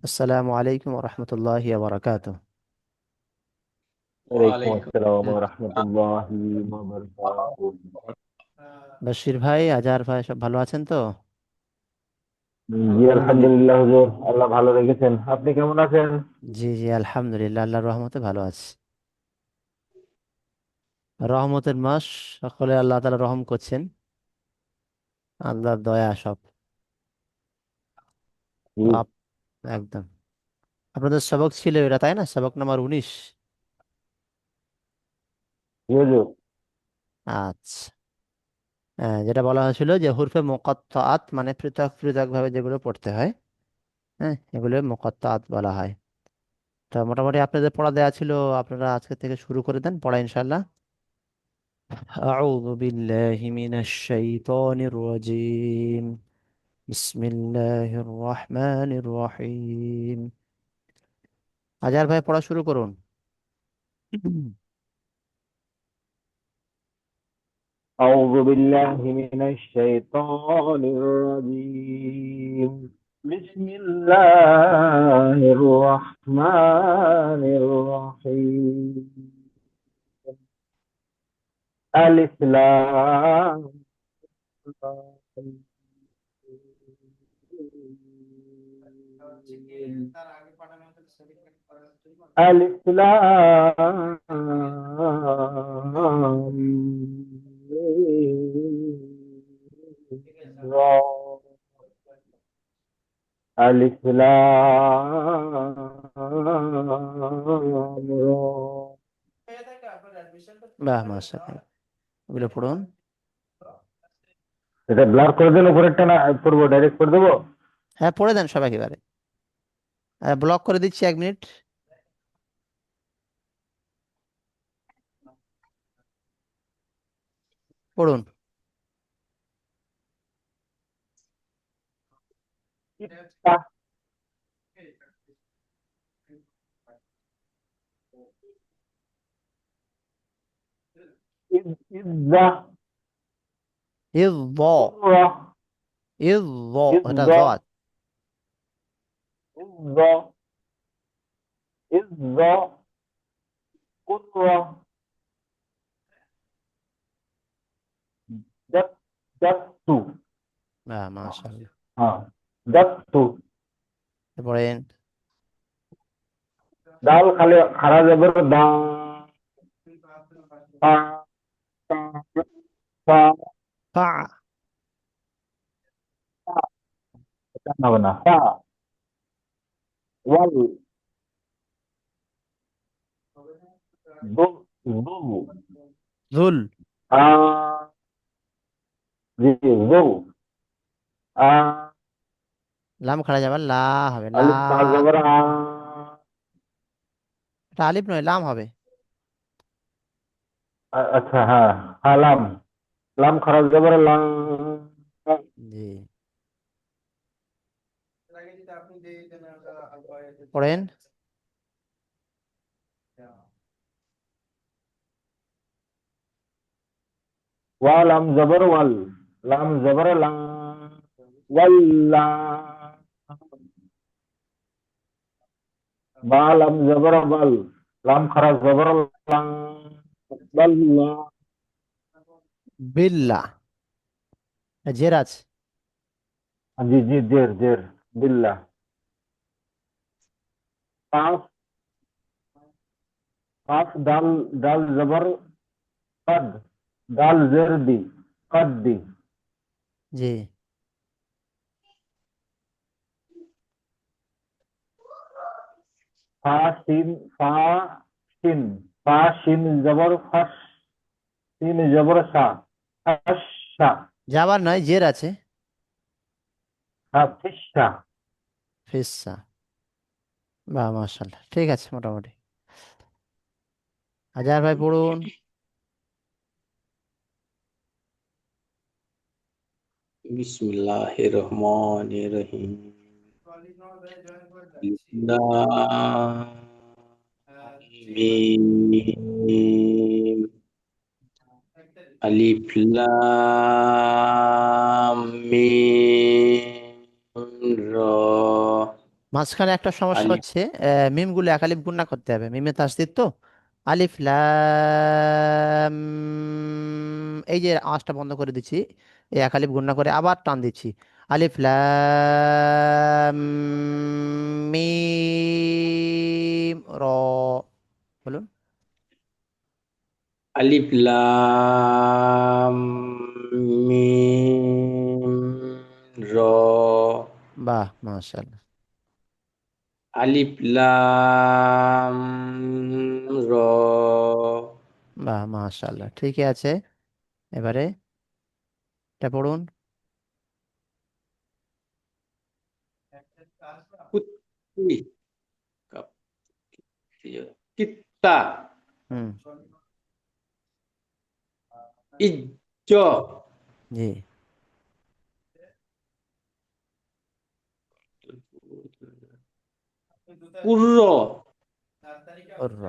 আসসালামু আলাইকুম রহমতুল্লাহি বারাকাতু। ওয়ালাইকুম আসসালাম হুম, ওয়া রাহমাতুল্লাহি ওয়া বারাকাতুহু। বশির ভাই, আজহার ভাই সব ভালো আছেন তো? জি আলহামদুলিল্লাহ হুজুর, আল্লাহ ভালো রেখেছেন। আপনি কেমন আছেন? জি জি, আলহামদুলিল্লাহ, আল্লাহর রহমতে ভালো আছি। রহমতের মাস, সকলে আল্লাহ তাআলা রহম করছেন। আল্লাহর দয়া সব। জি তো একদম আপনাদের সবক ছিল এটা, তাই না? সবক নাম্বার 19। জি হুজুর। আচ্ছা। যেটা বলা হয়েছিল যে হুরফে মুকাত্তাআত মানে পৃথক পৃথক ভাবে যেগুলো পড়তে হয়, হ্যাঁ, এগুলো মুকাত্তাআত বলা হয়। তো মোটামুটি আপনাদের পড়া দেওয়া ছিল, আপনারা আজকে থেকে শুরু করে দেন পড়া ইনশাআল্লাহ। أعوذ بالله من الشيطان الرجيم. بسم الله الرحمن الرحيم. আজহার ভাই পড়া শুরু করুন। আউযু বিল্লাহি মিনাশ শাইতানির রাজীম। বিসমিল্লাহির রাহমানির রাহিম। আলিফ লাম মিম। ألف لام را. ألف لام را. বাহ, মাশাআল্লাহ, ওগুলো পড়ুন। এটা ব্লার করে দেন, উপরেরটা না পড়বো, ডাইরেক্ট করে দেবো? হ্যাঁ, পড়ে দেন সব একেবারে। ব্লক করে দিচ্ছি, 1 মিনিট পড়ুন। ইফতাহ, ইজ্জা, ইয কুররা, এটা ইজ্জা, যদ। ইজ্জা, ইজ্জা, কুররা, জাত, জাতু। বাহ, মাশাআল্লাহ, হ্যাঁ, জাতু। পড়েন। ডাল খালি খারা যাবে দা, পা, তা, পা, ফা। তা, এটা হবে না। পা, ওয়াল, দু, দু, জুল। আ, জি, দু, আ, লাম খাড়া যাবে, লা হবে, লা। আলিফ পাঁচ যাবে আ, এটা আলিফ নয়, লাম হবে। আচ্ছা হ্যাঁ, হ্যাঁ লাম, লাম খারাপ যাবে লাম। জি, পড়েন। ওয়া লাম জবর ওয়াল, লাম জবর লাম, ওয়াল্লা। বা লাম জবর বাল, লাম খারাপ জবর লাম, বাল্লা। বিল্লাহ, জের আছে। জি জি, জের জের, বিল্লাহ। কাফ, কাফ ডাল, ডাল জবর কদ, ডাল জের দি, কদ্দি। জি, ফা শিন, ফা শিন, ফা শিন জবর ফাস, শিন জবর সা, ফাশা। যাবার নয়, জের আছে। হ্যাঁ, ফিসা। ফিসা। বাহ, মাশাআল্লাহ, ঠিক আছে মোটামুটি। আজহার ভাই পড়ুন। বিসমিল্লাহির রহমানির রহিম। লাম মিম। আলিফ লাম মিম র। মাঝখানে একটা সমস্যা আলিফ হচ্ছে, মিমগুলো একালিফ গুণা করতে হবে, মিমে তাসদীদ তো। আলিফ লাম, এই যে আঁচটা বন্ধ করে দিচ্ছি, এই একালিফ গুণা করে আবার টান দিচ্ছি। আলিফ লাম মিম র, বলুন। আলিফ লাম মিম র। বাহ, মাশাআল্লাহ। আলিফ লাম র। বাহ, মাশাআল্লাহ, ঠিকই আছে। এবারে এটা পড়ুন। কুত্তি কাপ কিত্তা হুম। ইজ্জ জি। কুর্র উর্র।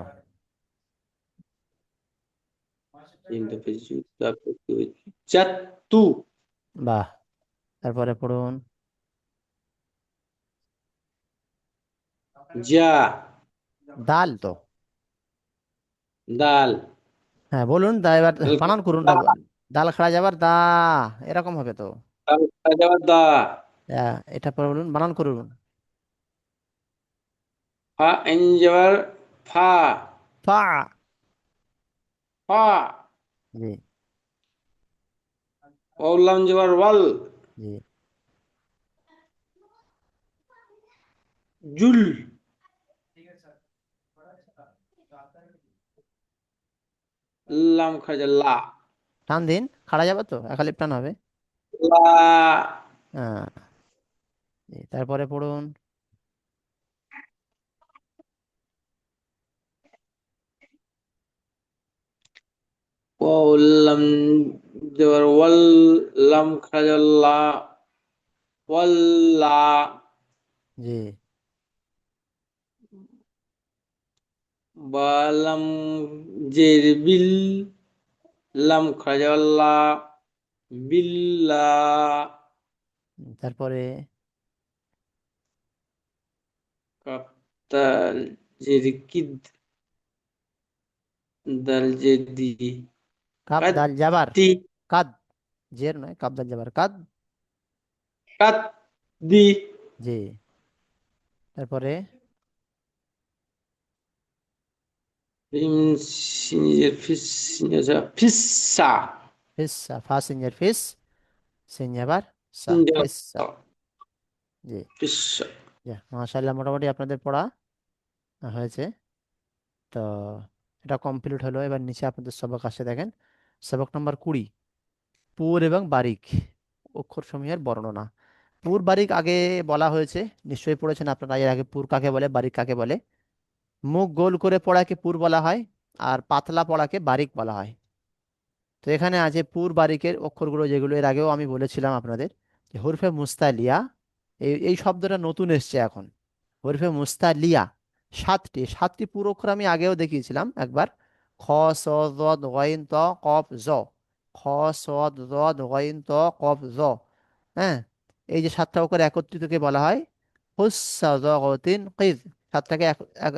তিনটা পেয়েছি তারপর কি হয়েছে? চাত্তু বাহ, তারপরে পড়ুন। যা দাল তো। দাল হ্যাঁ বলুন, দা এবার দাল বানান করুন না। দা দাল খাড়া যাবার দা, এরকম হবে তো। দাল খাওয়া যাওয়ার দা এটা পরে বলুন, বানান করুন। ফা আইন যাওয়ার ফা ফা। ফা জি। ওয়াল্লাম যাওয়ার ওয়াল জি। জুল লাম খাজা লা টান দিন, খাড়া যাবে তো, একালিপ টান হবে। লা হ্যাঁ। জি, তারপরে পড়ুন। ওয়াল্লাম যাওয়ার ওয়াল লাম খাজা লা ওয়াল্লা জি। বালাম জের বিল লাম খাজা লা বিল্লা তারপরে কাপ্তাল জের কিদ দাল জের দি কাপ দাল যাবার কাত্তি কাদ, জের নয়, কাপ দাল যাবার কাদ। কাত্তি জি। তারপরে রিম সিনিজের ফিস সিনিজা ফিসা ফিসা, ফা সিঞ্জার ফিস, সিন যাবার সা, সিনিজা ফিসা। জি। ফিসা জি, মাশাআল্লাহ, মোটামুটি আপনাদের পড়া হয়েছে তো। এটা কমপ্লিট হলো। এবার নিচে আপনাদের সবক আসে, দেখেন। সবক নম্বর 20, পুর এবং বারিক অক্ষরসমূহের বর্ণনা। পুর বারিক আগে বলা হয়েছে, নিশ্চয়ই পড়েছেন আপনারা এর আগে, পুর কাকে বলে, বারিক কাকে বলে। মুখ গোল করে পড়াকে পুর বলা হয়, আর পাতলা পড়াকে বারিক বলা হয়। তো এখানে আছে পুর বারিকের অক্ষরগুলো, যেগুলো এর আগেও আমি বলেছিলাম আপনাদের, যে হরফে মুস্তালিয়া, এই এই শব্দটা নতুন এসছে এখন। হরফে মুস্তালিয়া সাতটি পুর অক্ষর আমি আগেও দেখিয়েছিলাম একবার। খ, স, জ, গইন, ত, কফ, জ। খ, স, জ, গইন, ত, কফ, জ। হ্যাঁ, এই যে সাতটা অক্ষর একত্রিতকে বলা হয় হুস্সা জগতিন কিজ। সাতটাকে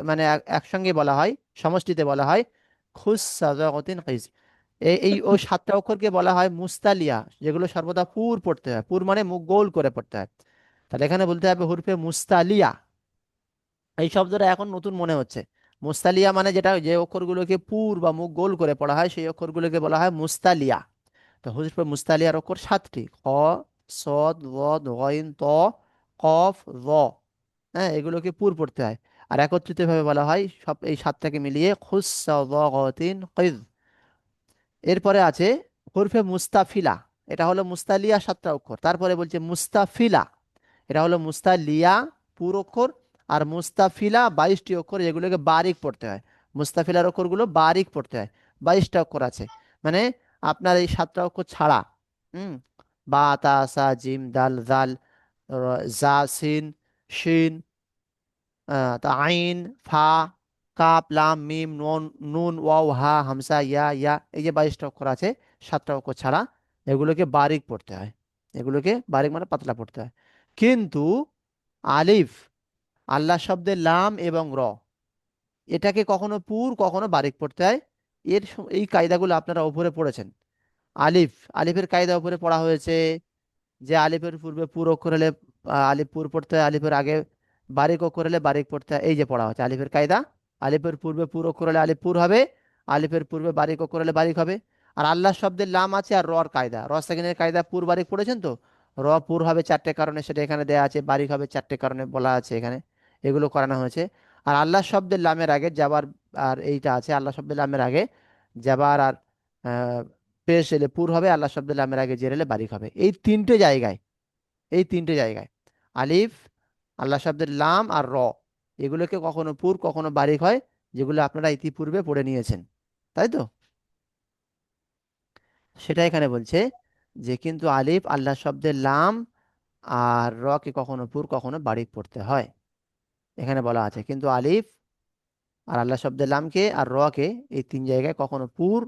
মানে একসঙ্গে বলা হয়, সমষ্টিতে বলা হয় খুস্সা জগতিন কিজ। এই ওই সাতটা অক্ষরকে বলা হয় মুস্তালিয়া, যেগুলো সর্বদা পুর পড়তে হয়। পুর মানে মুখ গোল করে পড়তে হয়। তাহলে এখানে বলতে হবে হরফে মুস্তালিয়া। এই শব্দটা এখন নতুন মনে হচ্ছে। মুস্তালিয়া মানে যেটা, যে অক্ষরগুলোকে পুর বা মুখ গোল করে পড়া হয়, সেই অক্ষরগুলোকে বলা হয় মুস্তালিয়া। তো হরফে মুস্তালিয়ার অক্ষর সাতটি: খ, সদ, দ, গইন, ত, কফ, জ। হ্যাঁ, এগুলোকে পুর পড়তে হয়। আর একত্রিত ভাবে বলা হয় সব এই সাতটাকে মিলিয়ে খুস্সা তিন কিজ। এরপরে আছে হরফে মুস্তাফিলা। এটা হলো মুস্তালিয়া সাতটা অক্ষর। তারপরে বলছে মুস্তাফিলা, এটা হলো মুস্তালিয়া পুরো অক্ষর, আর মুস্তাফিলা 22টি অক্ষর, যেগুলোকে বারিক পড়তে হয়। মুস্তাফিলার অক্ষরগুলো বারিক পড়তে হয়। 22টা অক্ষর আছে, মানে আপনার এই সাতটা অক্ষর ছাড়া, হুম, বা, তা, সা, জিম, দাল, জাল, জা, সিন, শিন, তা আইন, ফা, কাপ, লাম, মিম, নুন, নুন, ওয়াও, হা, হামসা, ইয়া, এই যে 22টা অক্ষর আছে, সাতটা অক্ষর ছাড়া, এগুলোকে বারিক পড়তে হয়। এগুলোকে বারিক মানে পাতলা পড়তে হয়। কিন্তু আলিফ, আল্লাহ শব্দের লাম এবং র, এটাকে কখনো পুর কখনো বারিক পড়তে হয়। এই কায়দাগুলো আপনারা উপরে পড়েছেন। আলিফ, আলিফের কায়দা উপরে পড়া হয়েছে, যে আলিফের পূর্বে পুর অক্ষর হলে আলিফ পুর পড়তে হয়, আলিফের আগে বারিক অক্ষর হলে বারিক পড়তে হয়। এই যে পড়া হচ্ছে আলিফের কায়দা, আলিফের পূর্বে পুর অক্ষর হলে আলিফ পুর হবে, আলিফের পূর্বে বারিক অক্ষর হলে বারিক হবে। আর আল্লাহ শব্দের লাম আছে আর রর কায়দা, র সেকেন্ডের কায়দা পুর বারিক পড়েছেন তো। র পুর হবে চারটে কারণে, সেটা এখানে দেয়া আছে, বারিক হবে চারটে কারণে বলা আছে এখানে, এগুলো করানো হয়েছে। আর আল্লাহ শব্দের লামের আগে যাবার, আর এইটা আছে আল্লাহ শব্দের লামের আগে যাবার, আর আহ, পেশ এলে পুর হবে, আল্লাহ শব্দের লামের আগে জের এলে বারিক হবে। এই তিনটে জায়গায়, এই তিনটে জায়গায় আলিফ, আল্লাহ শব্দের লাম আর র, এগুলোকে কখনো পুর কখনো বারিক হয়, যেগুলো আপনারা ইতিপূর্বে পড়ে নিয়েছেন, তাই তো। সেটা এখানে বলছে যে কিন্তু আলিফ আল্লাহ শব্দের লাম আর র কে কখনো পুর কখনো বারিক পড়তে হয়। এখানে বলা আছে কিন্তু আলিফ আর আল্লাহ শব্দের লামকে আর র কে, এই তিন জায়গায় কখনো পুর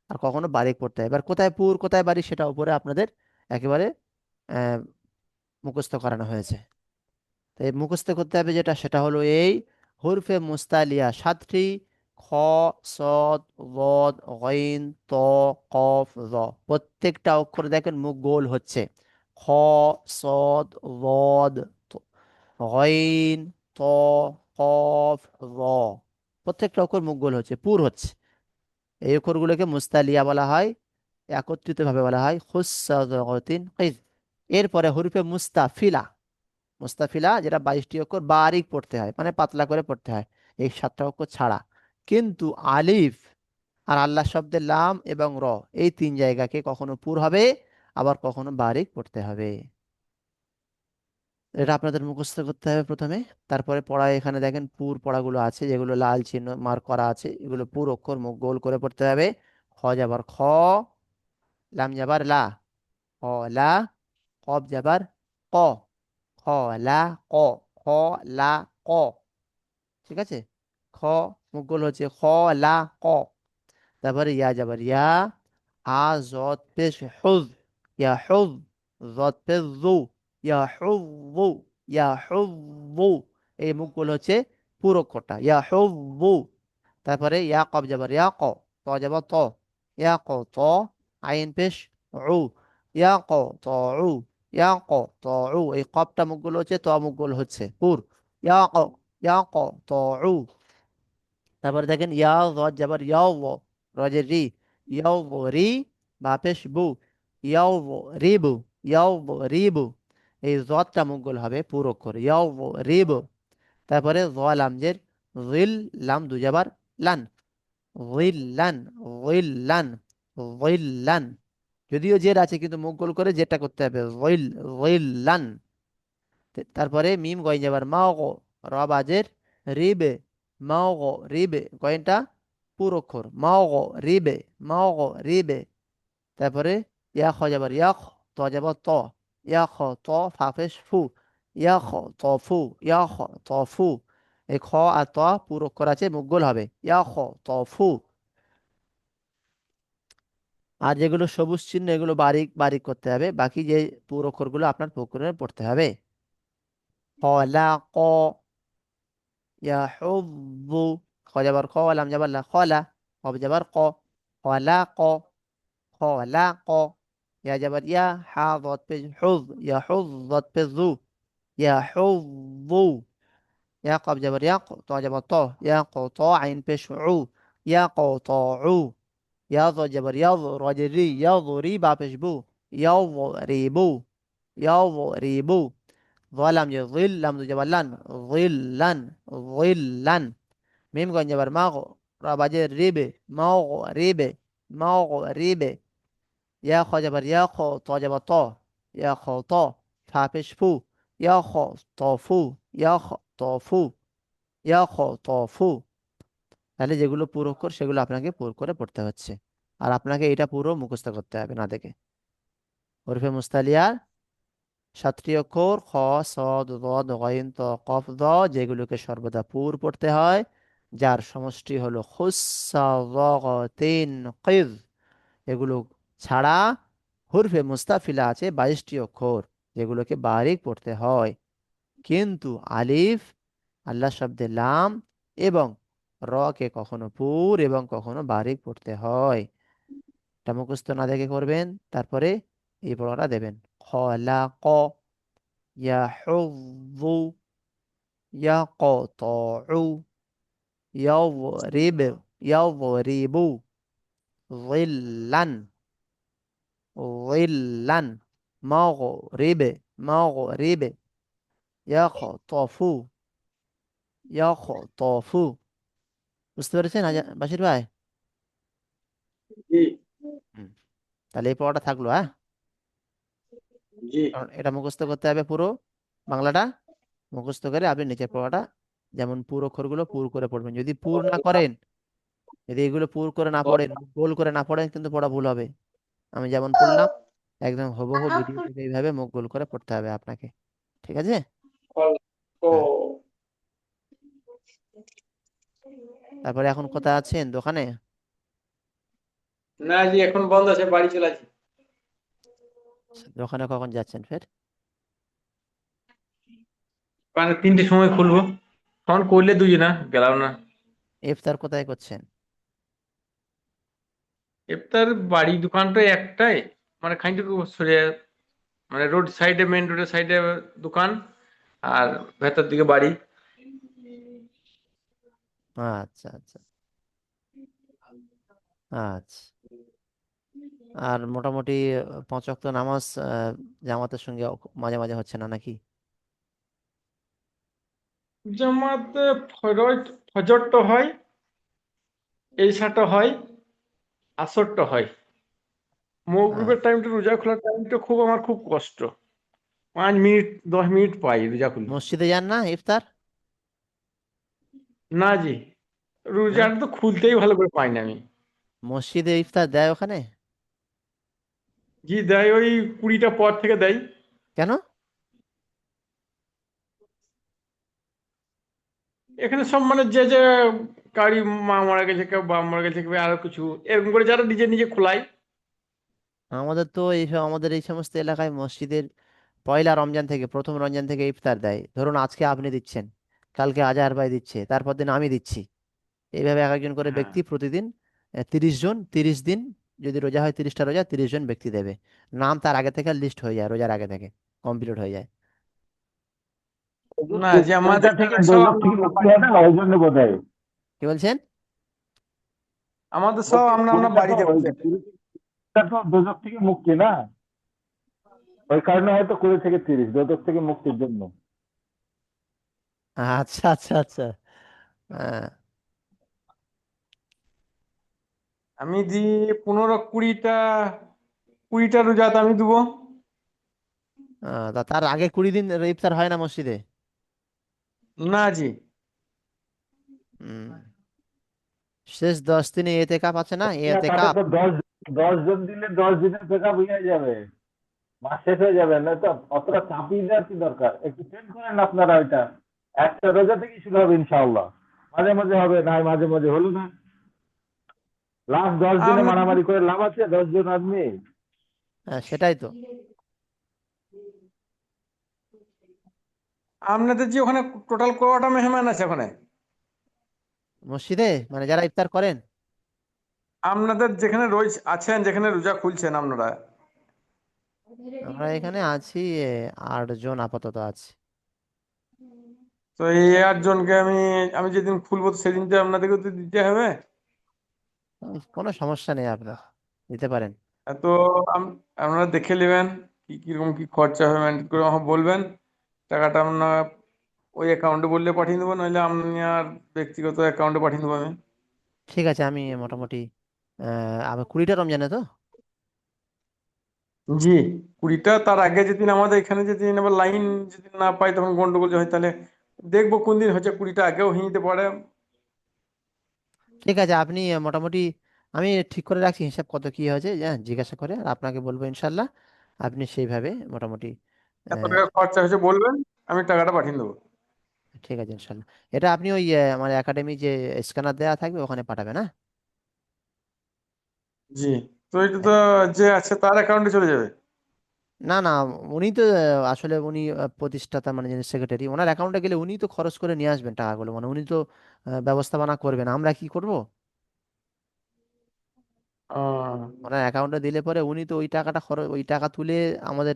আর কখনো বারিক পড়তে হয়। এবার কোথায় পুর কোথায় বারিক সেটা উপরে আপনাদের একেবারে আহ মুখস্থ করানো হয়েছে। তো এই মুখস্থ করতে হবে যেটা, সেটা হলো এই হুরফে মুস্তালিয়া সাতটি: খ, সদ, বদ, গইন, ত, কফ, জ। প্রত্যেকটা অক্ষরে দেখেন মুখ গোল হচ্ছে। খ, সদ, বদ, গইন, ত, কফ, জ, প্রত্যেকটা অক্ষর মুখ গোল হচ্ছে, পুর হচ্ছে। এই অক্ষরগুলোকে মুস্তালিয়া বলা হয়, একত্রিত ভাবে বলা হয় খুসসাতিন কিজ। এরপরে হুরফে মুস্তাফিলা, মুস্তাফিলা যেটা 22টি অক্ষর বারিক পড়তে হয়, মানে পাতলা করে পড়তে হয়, এই 7টা অক্ষর ছাড়া। কিন্তু আলিফ আর আল্লাহ শব্দের লাম এবং র, এই তিন জায়গাকে কখনো পুর হবে, আবার কখনো বারিক পড়তে হবে। এটা আপনাদের মুখস্থ করতে হবে প্রথমে। তারপরে পড়ায় এখানে দেখেন পুর পড়াগুলো আছে, যেগুলো লাল চিহ্ন মার্ক করা আছে, এগুলো পুর অক্ষর মুখ গোল করে পড়তে হবে। খ যাবার খ, লাম যাবার লা, খ লা, কব যাবার ক, খ লা ক, খ লা ক, ঠিক আছে। খ মুখ গোল হচ্ছে খ লা ক। তারপরে ইয়া যাবার ইয়া, হা জত পেশ হুজ, ইয়া হুজ, জত পেশ জু, ইয়া হুজু, ইয়া হুজু। এই মুখ গোল হচ্ছে পুরো অক্ষরটা ইয়া হুজু। তারপরে ইয়া কব যাবার ইয়া ক, ত যাবার ত, ইয়া ক ত, আইন পেশ উ, ইয়া ক ত উ, ইয়া ক ত উ। এই কবটা মুখ গোল হচ্ছে, ত মুখ গোল হচ্ছে পুর, ইয়া ক, ইয়া ক ত উ। তারপরে দেখেন ইয়া রদ যাবার ইয়াও, রজের রি, ইয়াও রি, বা পেশ বু, ইয়াও রিবু, ইয়াও রিবু। এই জদটা মুখ গোল হবে পুরো অক্ষর ইয়াও রিবু। তারপরে জ লামজের জিল, লাম দু যাবার লান, জিল্লান, জিল্লান, জিল্লান। যদিও জের আছে কিন্তু মুখ গোল করে যেটা করতে হবে জিল, জিল্লান। তারপরে মিম গয় যাবার মাও গো, র বাজের রিবে, মাও গো রিবে, গয়নটা পুরো অক্ষর মাও গো রিবে, মাও গো রিবে। তারপরে ইয়া খ যাবার ইয়া খ, ত যাবার ত, ইয়া খ ত, ফাফেশ ফু, ইয়া খ ত ফু, ইয়া খ ত ফু। এই খ আর ত পুরো অক্ষর আছে, মুখ গোল হবে ইয়া খ ত ফু। আর যেগুলো সবুজ চিহ্ন এগুলো বারিক বারিক করতে হবে, বাকি যে পুরো অক্ষরগুলো আপনার পুকুরে পড়তে হবে। খ লা ক, ইয়াহুব্বু, খ যাবার খ, লাম যাবার লা, খলা, কব যাবার ক, খলাক, খলাক। ইয়া যাবার ইয়া, হা দত পেশ হুজ, ইয়াহুজ দত পেশ জু, ইয়াহুজ্জু। ইয়া কব যাবার ইয়া, ত যাবার ত, ইয়া ক ত, আইন পেশ উ, ইয়া ক ত উ। ইয়া জ যাবার ইয়া, রজের রি, ইয়া রি, বা পেশ বু, ইয়া রিবু, ইয়া রিবু। ظلم يظل، لم جبلان، ظلان، ظلان. ميم كون جبر ماغو، رابجي ريبي، ماغو ريبي، ماغو ريبي. يا خو جبر يا خو، تو جبر تو، يا خو تو، فابش فو، يا خو تو فو، يا خو تو فو، يا خو تو فو. তাহলে যেগুলো পুরো অক্ষর সেগুলো আপনাকে পুরো করে পড়তে হচ্ছে, আর আপনাকে এটা পুরো মুখস্থ করতে হবে না দেখে। হরফে মুস্তালিয়া 7টি অক্ষর খ, সদ, দদ, গইন, ত, কফ, দ, যেগুলোকে সর্বদা পুর পড়তে হয়, যার সমষ্টি হলো খুসসাতিন কিজ। এগুলো ছাড়া হুরফে মুস্তাফিলা আছে 22টি অক্ষর, যেগুলোকে বারিক পড়তে হয়। কিন্তু আলিফ আল্লাহ শব্দে লাম এবং র কে কখনো পুর এবং কখনো বারিক পড়তে হয়। এটা মুখস্থ না দেখে করবেন, তারপরে এই পড়াটা দেবেন। খলাক, ইয়াহুযু, ইয়াকতাউ, ইয়াযরিব, ইয়াযরিবু, যিল্লান, যিল্লান, মাগরিব, মাগরিব, ইয়াখতাফু, ইয়াখতাফু। বুঝতে পেরেছেন বাশির ভাই? জি হুম। তাহলে এই পড়াটা থাকলো, হ্যাঁ। জি। কারণ এটা মুখস্থ করতে হবে পুরো বাংলাটা। মুখস্থ করে আপনি নিচের পড়াটা যেমন পুর অক্ষরগুলো পুর করে পড়বেন। যদি পুর না করেন, যদি এগুলো পুর করে না পড়েন, গোল করে না পড়েন, কিন্তু পড়া ভুল হবে। আমি যেমন পড়লাম একদম হুবহু ভিডিও থেকে এইভাবে মুখ গোল করে পড়তে হবে আপনাকে। ঠিক আছে? ও, হ্যাঁ। তারপরে এখন কোথায় আছেন? দোকানে? না জি, এখন বন্ধ আছে, বাড়ি চলে আছি। দোকানে কখন যাচ্ছেন ফের? মানে 3টের সময় খুলবো, তখন করলে দুজনা গেলাম না। ইফতার কোথায় করছেন? এবার বাড়ি দোকানটা একটাই, মানে খানিকটুকু সরে, মানে রোড সাইডে, মেন রোডের সাইডে দোকান, আর ভেতর দিকে বাড়ি। আচ্ছা আচ্ছা আচ্ছা। আর মোটামুটি 5 ওয়াক্ত নামাজ জামাতের সঙ্গে মাঝে মাঝে হচ্ছে না নাকি? জামাতে ফজরটা হয়, এশাটা হয়, আসরটা হয়। আহ, মগরিবের টাইমটা, রোজা খোলার টাইমটা খুব আমার খুব কষ্ট। 5 মিনিট 10 মিনিট পাই রোজা খুলতে। মসজিদে যান না ইফতার? না জি, হ্যাঁ, রোজাটা তো খুলতেই ভালো করে পাই না আমি। মসজিদে ইফতার দেয় ওখানে? জি দেয়, ওই 20টা পর থেকে দেয়। কেন? এখানে সব মানে যে যে কারি, মা মারা গেছে, কেউ বাবা মারা গেছে, কেউ আরো কিছু এরকম করে যারা নিজে নিজে খোলায়। আমাদের তো আমাদের এই সমস্ত এলাকায় মসজিদের পয়লা রমজান থেকে, প্রথম রমজান থেকে ইফতার দেয়। ধরুন আজকে আপনি দিচ্ছেন, কালকে আজহার ভাই দিচ্ছে, তারপর দিন আমি দিচ্ছি। এইভাবে এক একজন করে হ্যাঁ, ব্যক্তি প্রতিদিন 30 জন, 30 দিন যদি রোজা হয়, 30টা রোজা 30 জন ব্যক্তি দেবে। নাম তার আগে থেকে লিস্ট হয়ে যায়, রোজার আগে থেকে কমপ্লিট হয়ে যায়। না যে আমাদের ওইটা থেকে এলাকায় সব দোজখ আমরা থেকে আমরা মুক্তি বাড়ি, হয় না, ওই জন্য বোধহয়। কি বলছেন? আমাদের সব বলছি আমরা আমরা পুরীটা তো বাড়িতে ওই বসে। পুরীটা তো দোজখ থেকে মুক্তি না, ওই কারণে হয়তো 20 থেকে 30 দোজখ থেকে মুক্তির জন্য। আচ্ছা আচ্ছা আচ্ছা। হ্যাঁ। আমি দিই 15 20টা, 20টা রোজাতে আমি দেবো। তা তার আগে 20 দিন ইফতার হয় না মসজিদে? না জি। হুম। শেষ 10 দিনে এতেকাফ আছে না, তাতে এতেকাফ। তো 10 জন দিলে 10 দিনের টাকা হয়ে যাবে, মাস শেষ হয়ে যাবে না তো। অতটা চাপিয়ে দেওয়ার কি দরকার, একটু চেঞ্জ করেন আপনারা ওইটা। একটা রোজা থেকে শুরু হবে ইনশাআল্লাহ, মাঝে মাঝে হবে না, মাঝে মাঝে হলো না। লাস্ট 10 দিনে আপনাদের মারামারি করে লাভ আছে? 10 জন আদমি। হ্যাঁ, সেটাই তো। আপনাদের যে ওখানে টোটাল কটা মেহমান আছে ওখানে? মসজিদে মানে যারা ইফতার করেন? আপনাদের যেখানে রোজ আছেন, যেখানে রোজা খুলছেন আপনারা, আমরা এখানে আছি 8 জন আপাতত আছি। তো এই 8 জনকে আমি আমি যেদিন খুলবো তো সেদিন তো আপনাদেরকে তো দিতে হবে। কোনো সমস্যা নেই, আপনার দিতে পারেন। তো আপনারা দেখে নেবেন কি কিরকম কি খরচা হবে, ম্যানেজ করে আমাকে বলবেন। টাকাটা আপনার ওই অ্যাকাউন্টে বললে পাঠিয়ে দেবো, নইলে আপনি আর ব্যক্তিগত অ্যাকাউন্টে পাঠিয়ে দেবো আমি। ঠিক আছে, আমি মোটামুটি আবার 20টা রমজানে তো। জি, 20টা, তার আগে যেদিন আমাদের এখানে যেদিন আবার লাইন যেদিন না পাই তখন গন্ডগোল হয়, তাহলে দেখবো কোন দিন হচ্ছে, 20টা আগেও হয়ে যেতে পারে। ঠিক আছে, আপনি মোটামুটি আমি ঠিক করে রাখছি হিসাব কত কি হয়েছে, জিজ্ঞাসা করে আর আপনাকে বলবো ইনশাল্লাহ। আপনি সেইভাবে মোটামুটি এত আহ, টাকা খরচা হয়েছে বলবেন, আমি টাকাটা পাঠিয়ে দেবো। ঠিক আছে ইনশাল্লাহ। এটা আপনি ওই আমার একাডেমি যে স্ক্যানার দেওয়া থাকবে ওখানে পাঠাবেন, হ্যাঁ। জি, তো এটা তো যে আছে তার অ্যাকাউন্টে চলে যাবে। না না, উনি তো আসলে উনি প্রতিষ্ঠাতা মানে যিনি সেক্রেটারি, ওনার অ্যাকাউন্টে গেলে উনি তো খরচ করে নিয়ে আসবেন টাকাগুলো, মানে উনি তো ব্যবস্থাপনা করবেন, আমরা কি করব? আহ, ওনার অ্যাকাউন্টে দিলে পরে উনি তো ওই টাকাটা খরচ, ওই টাকা তুলে আমাদের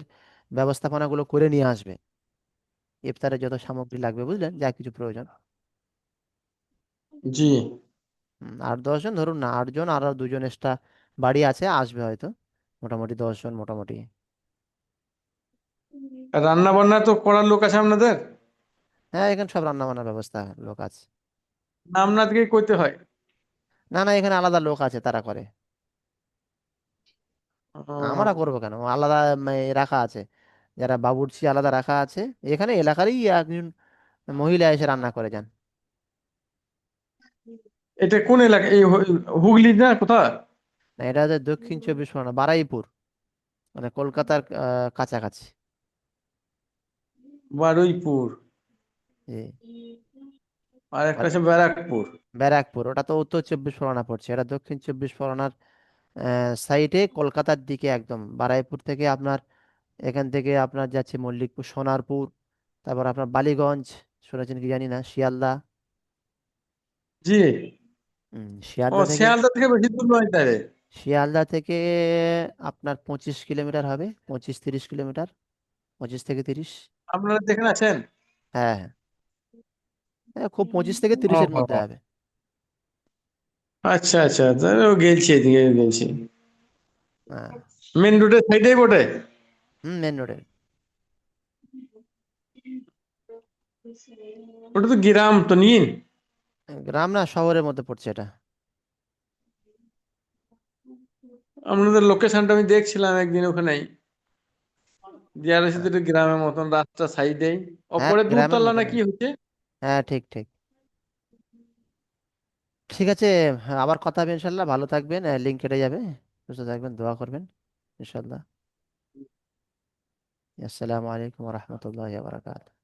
ব্যবস্থাপনাগুলো করে নিয়ে আসবে, ইফতারে যত সামগ্রী লাগবে বুঝলেন, যা কিছু প্রয়োজন। জি। 8-10 জন ধরুন না, 8 জন আর 2 জন এক্সট্রা বাড়ি আছে, আসবে হয়তো, মোটামুটি 10 জন মোটামুটি। আর রান্না বান্না তো করার লোক আছে আপনাদের? হ্যাঁ, এখানে সব রান্না বান্নার ব্যবস্থা লোক আছে। না আপনাদেরকে করতে হয়? না না, এখানে আলাদা লোক আছে, তারা করে। আমরা আহ, করবো কেন, আলাদা রাখা আছে, যারা বাবুর্চি আলাদা রাখা আছে। এখানে এলাকারই একজন মহিলা এসে রান্না করে যান। এটা কোন এলাকা, এই হুগলি না কোথা? না, এটা হচ্ছে দক্ষিণ 24 পরগনা, বারুইপুর, মানে কলকাতার কাছাকাছি। বারুইপুর। জি। আর একটা আর আছে ব্যারাকপুর। ব্যারাকপুর ওটা তো উত্তর 24 পরগনা পড়ছে, এটা দক্ষিণ 24 পরগনার সাইডে, কলকাতার দিকে একদম। বারুইপুর থেকে আপনার, এখান থেকে আপনার যাচ্ছে মল্লিকপুর, সোনারপুর, তারপর আপনার বালিগঞ্জ, শুনেছেন কি জানি না, শিয়ালদা। জি। ও, শিয়ালদা থেকে, শিয়ালদা থেকে বেশি দূর নয় তাহলে? শিয়ালদা থেকে আপনার 25 কিলোমিটার হবে, 25-30 কিলোমিটার, 25 থেকে 30। আপনারা যেখানে আছেন? হ্যাঁ হ্যাঁ, হ্যাঁ, খুব 25 থেকে 30-এর মধ্যে ও, হবে। আচ্ছা আচ্ছা, তাহলে ও গেছি, এদিকে গেছি। হ্যাঁ। মেন রোডের সাইডেই বটে? মেন রোডে। ওটা তো গ্রাম তো নিন। গ্রাম না, শহরের মধ্যে পড়ছে এটা। আপনাদের লোকেশনটা আমি দেখছিলাম একদিন ওখানেই, ডিআরএস হ্যাঁ, গ্রামের মতন রাস্তা সাইডেই। হ্যাঁ, ওপরে গ্রামের দূরতলা মতো না না। কি হচ্ছে? হ্যাঁ, ঠিক ঠিক। ঠিক আছে, হ্যাঁ, আবার কথা হবে ইনশাল্লাহ, ভালো থাকবেন, লিঙ্ক কেটে যাবে, সুস্থ থাকবেন, দোয়া করবেন ইনশাল্লাহ। আসসালামু আলাইকুম রহমতুল্লাহ বারাকাতুহু।